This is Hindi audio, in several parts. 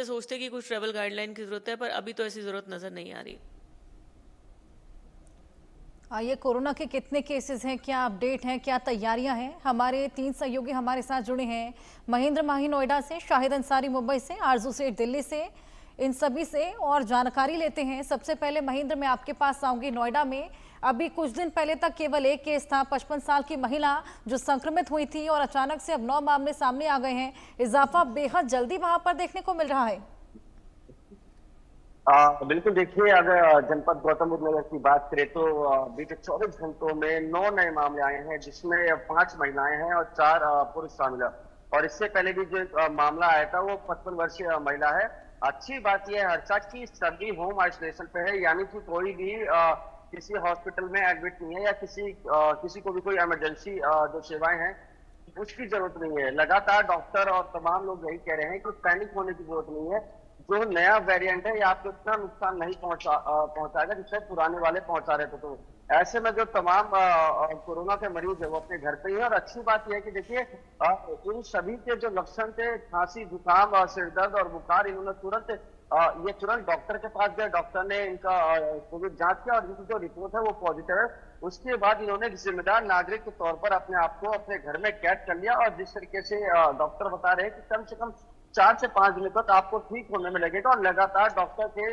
सोचते कि कुछ ट्रैवल गाइडलाइन की जरूरत है, पर अभी तो ऐसी जरूरत नजर नहीं आ रही। ये कोरोना के कितने केसेस हैं, क्या अपडेट हैं, क्या तैयारियां हैं? हमारे 3 सहयोगी हमारे साथ जुड़े हैं। महेंद्र माही नोएडा से, शाहिद अंसारी मुंबई से, आरजू सेठ दिल्ली से, इन सभी से और जानकारी लेते हैं। सबसे पहले महेंद्र, मैं आपके पास आऊंगी। नोएडा में अभी कुछ दिन पहले तक केवल एक केस था, 55 साल की महिला जो संक्रमित हुई थी, और अचानक से अब 9 मामले सामने आ गए हैं। इजाफा बेहद जल्दी वहां पर देखने को मिल रहा है। बिल्कुल, देखिए, अगर जनपद गौतम बुद्ध नगर की बात करें तो बीते 24 घंटों में 9 नए मामले आए हैं, जिसमें 5 महिलाएं हैं और 4 पुरुष शामिल है। और इससे पहले भी जो मामला आया था वो 55 वर्षीय महिला है। अच्छी बात यह है हर्षा की सभी होम आइसोलेशन पे है, यानी कि कोई भी किसी हॉस्पिटल में एडमिट नहीं है या किसी को भी कोई इमरजेंसी जो सेवाएं हैं उसकी जरूरत नहीं है। लगातार डॉक्टर और तमाम लोग यही कह रहे हैं कि पैनिक होने की जरूरत नहीं है। जो नया वेरिएंट है ये आपको इतना नुकसान नहीं पहुंचाएगा जिससे पुराने वाले पहुंचा रहे थे। तो ऐसे में जो तमाम कोरोना के मरीज है वो अपने घर पे ही है। और अच्छी बात यह है कि देखिए, इन सभी के जो लक्षण थे, खांसी, जुकाम, सिर दर्द और बुखार, इन्होंने तुरंत डॉक्टर के पास गए। डॉक्टर ने इनका कोविड जांच किया और इनकी जो रिपोर्ट है वो पॉजिटिव है। उसके बाद इन्होंने जिम्मेदार नागरिक के तौर पर अपने आप को अपने घर में कैद कर लिया। और जिस तरीके से डॉक्टर बता रहे हैं कि कम से कम 4 से 5 दिन तक आपको ठीक होने में लगेगा और लगातार डॉक्टर के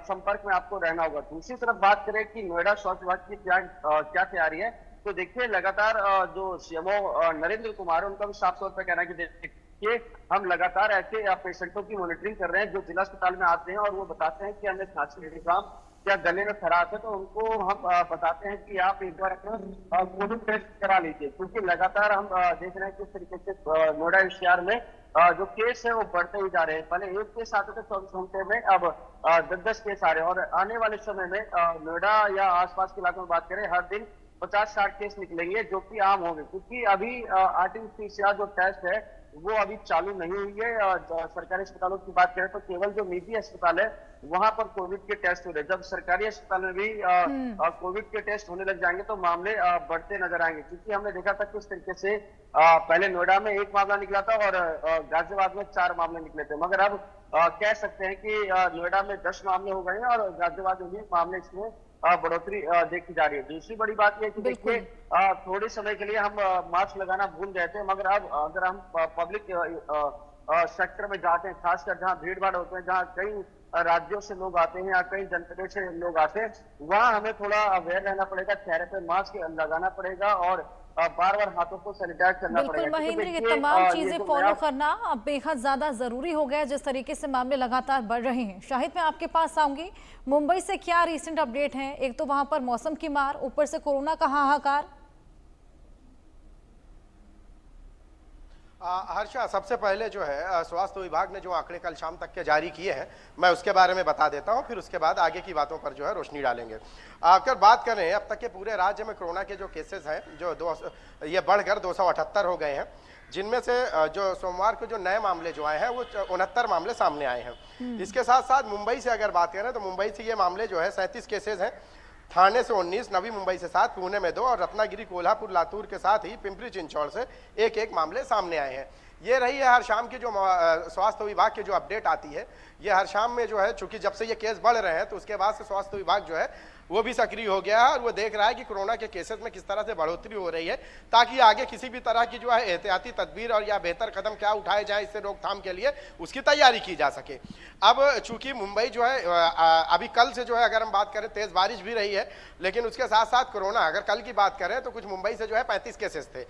संपर्क में आपको रहना होगा। दूसरी तरफ बात करें कि नोएडा स्वास्थ्य विभाग की क्या तैयारी है, तो देखिए, लगातार जो सीएमओ नरेंद्र कुमार है उनका भी साफ तौर पर कहना है कि देखिए, हम लगातार ऐसे पेशेंटों की मॉनिटरिंग कर रहे हैं जो जिला अस्पताल में आते हैं और वो बताते हैं कि हमें खांसी, जुकाम या गले में खराश है, तो उनको हम बताते हैं कि आप एक बार अपना कोविड टेस्ट करा लीजिए। क्योंकि लगातार हम देख रहे हैं किस तरीके से नोएडा एनसीआर में जो केस है वो बढ़ते ही जा रहे हैं। पहले एक केस आते थे 24 घंटे में, अब 10-10 केस आ रहे हैं। और आने वाले समय में नोएडा या आसपास के इलाकों में बात करें, हर दिन 50-60 केस निकलेंगे जो कि आम होंगे। क्योंकि अभी आरटीपीसीआर जो टेस्ट है वो अभी चालू नहीं हुई है। सरकारी अस्पतालों की बात करें तो केवल जो निजी अस्पताल है वहां पर कोविड के टेस्ट हो रहे हैं। जब सरकारी अस्पताल में भी कोविड के टेस्ट होने लग जाएंगे तो मामले बढ़ते नजर आएंगे। क्योंकि हमने देखा था किस तरीके से पहले नोएडा में 1 मामला निकला था और गाजियाबाद में 4 मामले निकले थे, मगर अब कह सकते हैं कि नोएडा में 10 मामले हो गए हैं और गाजियाबाद में भी मामले इसमें बढ़ोतरी देखी जा रही है। दूसरी बड़ी बात यह कि देखिए, थोड़े समय के लिए हम मास्क लगाना भूल गए थे, मगर अब अगर हम पब्लिक सेक्टर में जाते हैं, खासकर जहां भीड़ भाड़ होते हैं, जहां कई राज्यों से लोग आते हैं या कई जनपदों से लोग आते हैं, वहां हमें थोड़ा अवेयर रहना पड़ेगा, चेहरे पे मास्क लगाना पड़ेगा और बार बार हाथों को सैनिटाइज करना पड़ेगा। बिल्कुल महेंद्र, ये तमाम चीजें फॉलो करना अब बेहद ज्यादा जरूरी हो गया जिस तरीके से मामले लगातार बढ़ रहे हैं। शाहिद, मैं आपके पास आऊंगी। मुंबई से क्या रिसेंट अपडेट है? एक तो वहां पर मौसम की मार, ऊपर से कोरोना का हाहाकार। हर्षा, सबसे पहले जो है स्वास्थ्य विभाग ने जो आंकड़े कल शाम तक के जारी किए हैं मैं उसके बारे में बता देता हूं, फिर उसके बाद आगे की बातों पर जो है रोशनी डालेंगे। अगर बात करें अब तक के पूरे राज्य में कोरोना के जो केसेस हैं जो ये बढ़कर 278 हो गए हैं, जिनमें से जो सोमवार को जो नए मामले जो आए हैं वो 69 मामले सामने आए हैं। इसके साथ साथ मुंबई से अगर बात करें तो मुंबई से ये मामले जो है 37 केसेज हैं, थाने से 19, नवी मुंबई से 7, पुणे में 2 और रत्नागिरी, कोल्हापुर, लातूर के साथ ही पिंपरी चिंचौड़ से एक मामले सामने आए हैं। ये रही है हर शाम की जो स्वास्थ्य विभाग की जो अपडेट आती है। ये हर शाम में जो है, चूंकि जब से ये केस बढ़ रहे हैं तो उसके बाद से स्वास्थ्य विभाग जो है वो भी सक्रिय हो गया है और वो देख रहा है कि कोरोना के केसेस में किस तरह से बढ़ोतरी हो रही है, ताकि आगे किसी भी तरह की जो है एहतियाती तदबीर और या बेहतर कदम क्या उठाए जाए इससे रोकथाम के लिए उसकी तैयारी की जा सके। अब चूंकि मुंबई जो है अभी कल से जो है अगर हम बात करें तेज बारिश भी रही है, लेकिन उसके साथ साथ कोरोना अगर कल की बात करें तो कुछ मुंबई से जो है 35 केसेस थे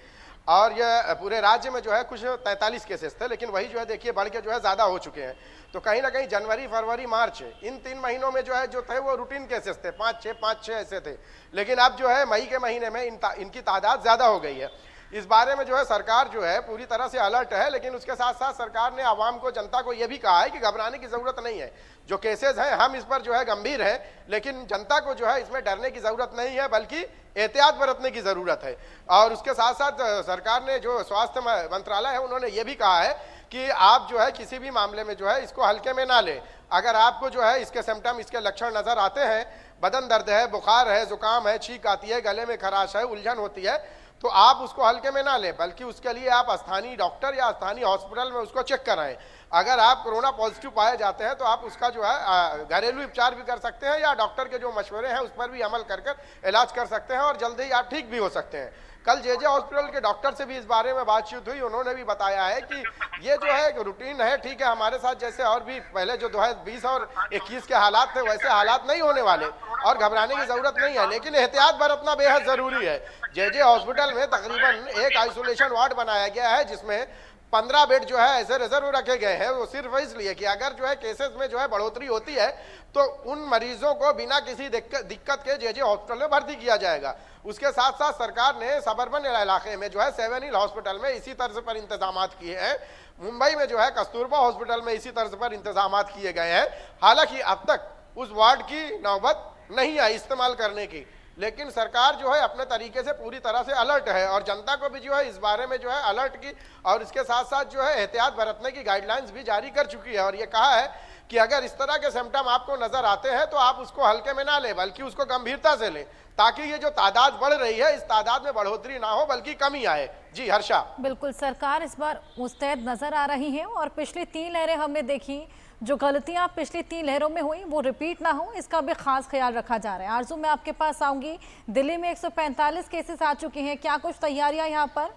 और ये पूरे राज्य में जो है कुछ 43 केसेस थे, लेकिन वही जो है देखिए बढ़ के जो है ज़्यादा हो चुके हैं। तो कहीं ना कहीं जनवरी, फरवरी, मार्च इन 3 महीनों में जो है जो थे वो रूटीन केसेस थे, 5-6 ऐसे थे। लेकिन अब जो है मई के महीने में इनकी तादाद ज़्यादा हो गई है। इस बारे में जो है सरकार जो है पूरी तरह से अलर्ट है, लेकिन उसके साथ साथ सरकार ने आवाम को, जनता को यह भी कहा है कि घबराने की जरूरत नहीं है। जो केसेस हैं हम इस पर जो है गंभीर है, लेकिन जनता को जो है इसमें डरने की जरूरत नहीं है, बल्कि एहतियात बरतने की जरूरत है। और उसके साथ साथ सरकार ने जो स्वास्थ्य मंत्रालय है उन्होंने ये भी कहा है कि आप जो है किसी भी मामले में जो है इसको हल्के में ना ले। अगर आपको जो है इसके सिम्टम, इसके लक्षण नजर आते हैं, बदन दर्द है, बुखार है, जुकाम है, छींक आती है, गले में खराश है, उलझन होती है, तो आप उसको हल्के में ना लें, बल्कि उसके लिए आप स्थानीय डॉक्टर या स्थानीय हॉस्पिटल में उसको चेक कराएं। अगर आप कोरोना पॉजिटिव पाए जाते हैं तो आप उसका जो है घरेलू उपचार भी कर सकते हैं या डॉक्टर के जो मशवरे हैं उस पर भी अमल कर इलाज कर सकते हैं और जल्दी ही आप ठीक भी हो सकते हैं। कल जेजे हॉस्पिटल के डॉक्टर से भी इस बारे में बातचीत हुई, उन्होंने भी बताया है कि ये जो है एक रूटीन है, ठीक है, हमारे साथ जैसे और भी पहले जो 2020 और 21 के हालात थे वैसे हालात नहीं होने वाले और घबराने की जरूरत नहीं है, लेकिन एहतियात बरतना बेहद जरूरी है। जेजे हॉस्पिटल में तकरीबन एक आइसोलेशन वार्ड बनाया गया है जिसमें 15 बेड जो है ऐसे रिजर्व रखे गए हैं, वो सिर्फ इसलिए कि अगर जो है केसेस में जो है बढ़ोतरी होती है तो उन मरीजों को बिना किसी दिक्कत के जेजे हॉस्पिटल में भर्ती किया जाएगा। उसके साथ साथ सरकार ने सबर्बन इलाके में जो है 7 हिल हॉस्पिटल में इसी तर्ज पर इंतजाम किए हैं। मुंबई में जो है कस्तूरबा हॉस्पिटल में इसी तर्ज पर इंतजाम किए गए हैं। हालांकि अब तक उस वार्ड की नौबत नहीं आई इस्तेमाल करने की, लेकिन सरकार जो है अपने तरीके से पूरी तरह से अलर्ट है और जनता को भी जो है इस बारे में जो है अलर्ट की और इसके साथ साथ जो है एहतियात बरतने की गाइडलाइंस भी जारी कर चुकी है और ये कहा है कि अगर इस तरह के सिम्टम आपको नजर आते हैं तो आप उसको हल्के में ना लें बल्कि उसको गंभीरता से लें, ताकि ये जो तादाद बढ़ रही है इस तादाद में बढ़ोतरी ना हो बल्कि कमी आए। जी हर्षा। बिल्कुल, सरकार इस बार मुस्तैद नजर आ रही है और पिछली 3 लहरें हमने देखी, जो गलतियां पिछली 3 लहरों में हुई वो रिपीट ना हो, इसका भी खास ख्याल रखा जा रहा है। आरजू, मैं आपके पास आऊंगी। दिल्ली में 145 केसेस आ चुके हैं, क्या कुछ तैयारियां यहाँ पर?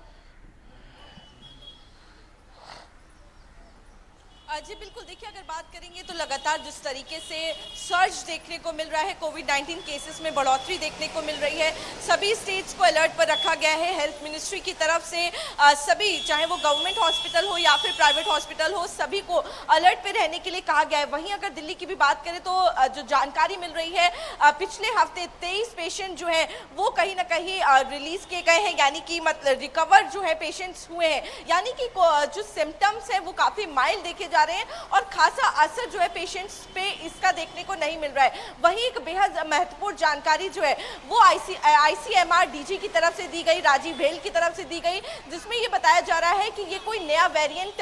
जी बिल्कुल, देखिए अगर बात करेंगे तो लगातार जिस तरीके से सर्ज देखने को मिल रहा है, कोविड-19 केसेस में बढ़ोतरी देखने को मिल रही है, सभी स्टेट्स को अलर्ट पर रखा गया है। हेल्थ मिनिस्ट्री की तरफ से सभी, चाहे वो गवर्नमेंट हॉस्पिटल हो या फिर प्राइवेट हॉस्पिटल हो, सभी को अलर्ट पे रहने के लिए कहा गया है। वहीं अगर दिल्ली की भी बात करें तो जो जानकारी मिल रही है, पिछले हफ्ते 23 पेशेंट जो है वो कहीं ना कहीं रिलीज किए गए हैं, यानी कि मतलब रिकवर जो है पेशेंट्स हुए हैं, यानी कि जो सिम्टम्स है वो काफी माइल्ड देखे जा रहे हैं और खासा असर जो है पेशेंट्स पे इसका देखने को नहीं मिल रहा है। वहीं एक बेहद महत्वपूर्ण जानकारी जो है वो आईसीएमआर डीजी की तरफ से दी गई, राजीव भेल की तरफ से दी गई, जिसमें ये बताया जा रहा है कि ये कोई नया वेरिएंट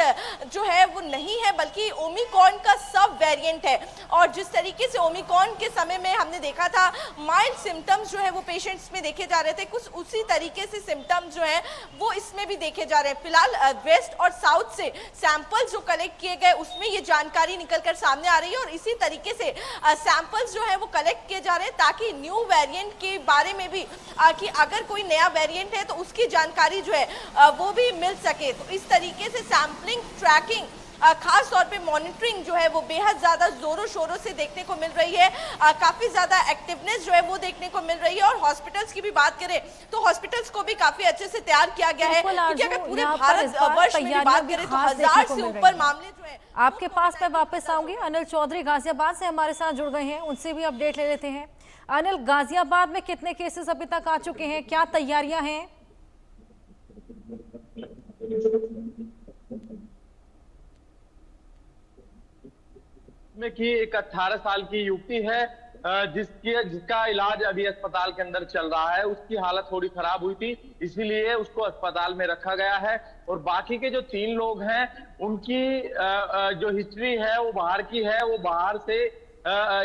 जो है वो नहीं है बल्कि ओमिक्रॉन का सब वेरिएंट है। और जिस तरीके से ओमिक्रॉन के समय में हमने देखा था माइल्ड सिम्टम्स जो है वो पेशेंट्स में देखे जा रहे थे, कुछ उसी तरीके से सिम्टम्स जो है वो इसमें भी देखे जा रहे हैं। फिलहाल वेस्ट और साउथ से सैंपल्स जो कलेक्ट किए गए उसमें ये जानकारी निकलकर सामने आ रही है और इसी तरीके से सैंपल्स जो है वो कलेक्ट किए जा रहे हैं ताकि न्यू वेरिएंट के बारे में भी कि अगर कोई नया वेरिएंट है तो उसकी जानकारी जो है वो भी मिल सके। तो इस तरीके से सैंपलिंग, ट्रैकिंग, खास तौर पे मॉनिटरिंग जो है वो बेहद ज्यादा जोरों शोरों से देखने को मिल रही है। काफी ज्यादा एक्टिवनेस जो है वो देखने को मिल रही है। और हॉस्पिटल्स की भी बात करें तो हॉस्पिटल्स को भी काफी अच्छे से तैयार किया गया है, क्योंकि अगर पूरे भारत वर्ष में भी बात करें तो 1000 से ऊपर मामले जो है। आपके पास मैं वापस आऊंगी। अनिल चौधरी गाजियाबाद से हमारे साथ जुड़ गए हैं, उनसे भी अपडेट ले लेते हैं। अनिल, गाजियाबाद में कितने केसेस अभी तक आ चुके हैं, क्या तैयारियां हैं? में कि एक 18 साल की युवती है जिसका इलाज अभी अस्पताल के अंदर चल रहा है। उसकी हालत थोड़ी खराब हुई थी, इसीलिए उसको अस्पताल में रखा गया है। और बाकी के जो 3 लोग हैं उनकी जो हिस्ट्री है वो बाहर की है, वो बाहर से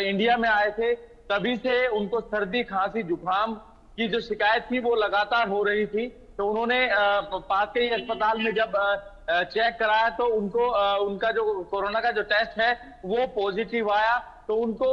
इंडिया में आए थे, तभी से उनको सर्दी, खांसी, जुकाम की जो शिकायत थी वो लगातार हो रही थी। तो उन्होंने पास के ही अस्पताल में जब चेक कराया तो उनको उनका जो कोरोना का जो टेस्ट है वो पॉजिटिव आया। तो उनको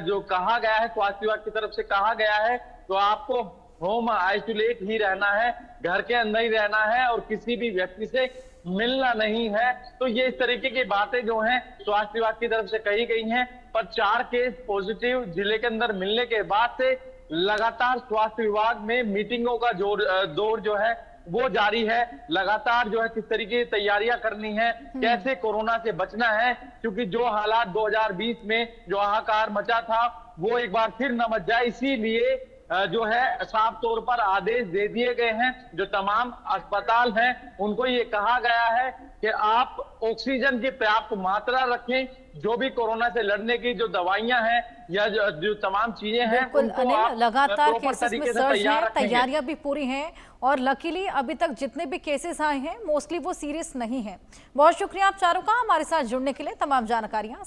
जो कहा गया है, स्वास्थ्य विभाग की तरफ से कहा गया है तो आपको होम आइसोलेट ही रहना है, घर के अंदर ही रहना है और किसी भी व्यक्ति से मिलना नहीं है। तो ये इस तरीके की बातें जो हैं स्वास्थ्य विभाग की तरफ से कही गई हैं। पर 4 केस पॉजिटिव जिले के अंदर मिलने के बाद से लगातार स्वास्थ्य विभाग में मीटिंगों का दौर जो है वो जारी है। लगातार जो है किस तरीके की तैयारियां करनी है, कैसे कोरोना से बचना है, क्योंकि जो हालात 2020 में जो हाहाकार मचा था वो एक बार फिर न मच जाए, इसीलिए जो है साफ तौर पर आदेश दे दिए गए हैं। जो तमाम अस्पताल हैं उनको ये कहा गया है कि आप ऑक्सीजन की पर्याप्त मात्रा रखें, जो भी कोरोना से लड़ने की जो दवाइयां हैं या जो तमाम चीजें हैं उनको आप लगातार केसेस में सर्ज है, तैयारियां भी पूरी हैं और लकीली अभी तक जितने भी केसेस आए हैं मोस्टली वो सीरियस नहीं है। बहुत शुक्रिया आप चारों का हमारे साथ जुड़ने के लिए, तमाम जानकारियां